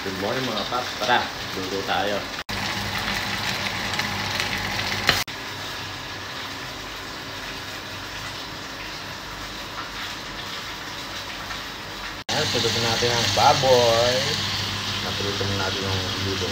Good morning mga paps. Tara, luto tayo. Ayan, pulutin natin ang baboy. Napulutin natin yung luto.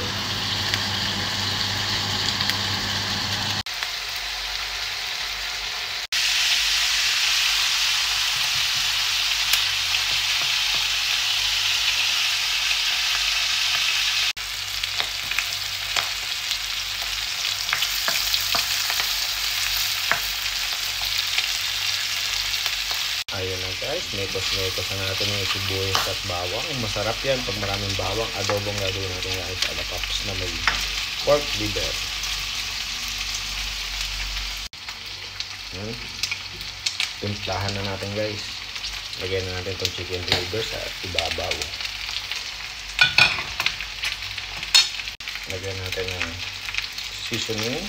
Ayun na guys, mekos-mekos na natin yung sibuyas at bawang. Masarap yan pag maraming bawang. Adobong gagawin natin guys. Alapaps na may pork liver. Timplahan na natin guys. Lagyan na natin itong chicken liver sa ibabaw. Lagyan natin ng seasoning.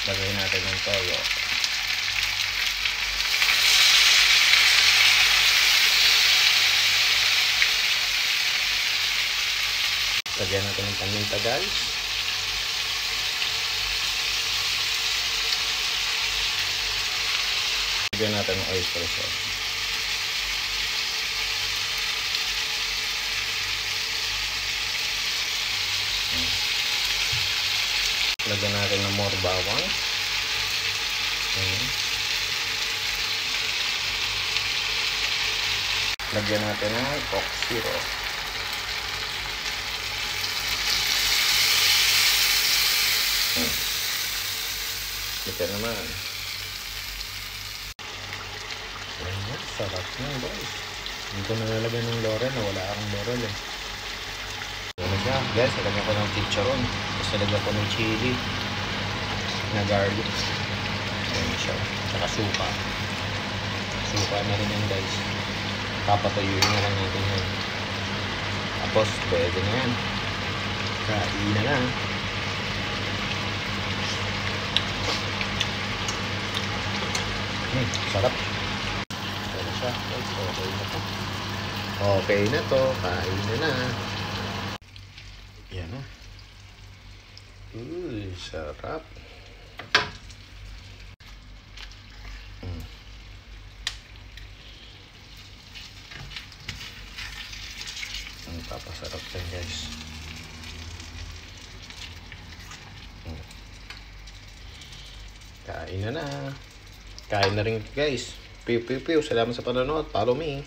Lagyan natin ng toyo. Lagyan natin ng paminta guys. Lagyan natin ng oyster sauce. Lagyan natin ng more bawang. Lagyan natin ng coke syrup. Ito naman. Ayan, sarap na guys. Hindi ko nalalagyan ng laurel na wala akong laurel eh. Ano siya guys, lagyan ko ng chicharon. Tapos lagyan ko ng chili na garlic. Ayan siya. Saka suka. Suka na rin yan guys. Papatuyuin na lang natin yan. Tapos pwede na yan. Kain na lang. Sarap. Ano siya? Okay na to. Okay na to. Kain na na. Yan na. Sarap. Ang papasarap yan guys. Kain na na. Kain na rin guys. Piu piu piu. Salamat sa panonood. Follow me.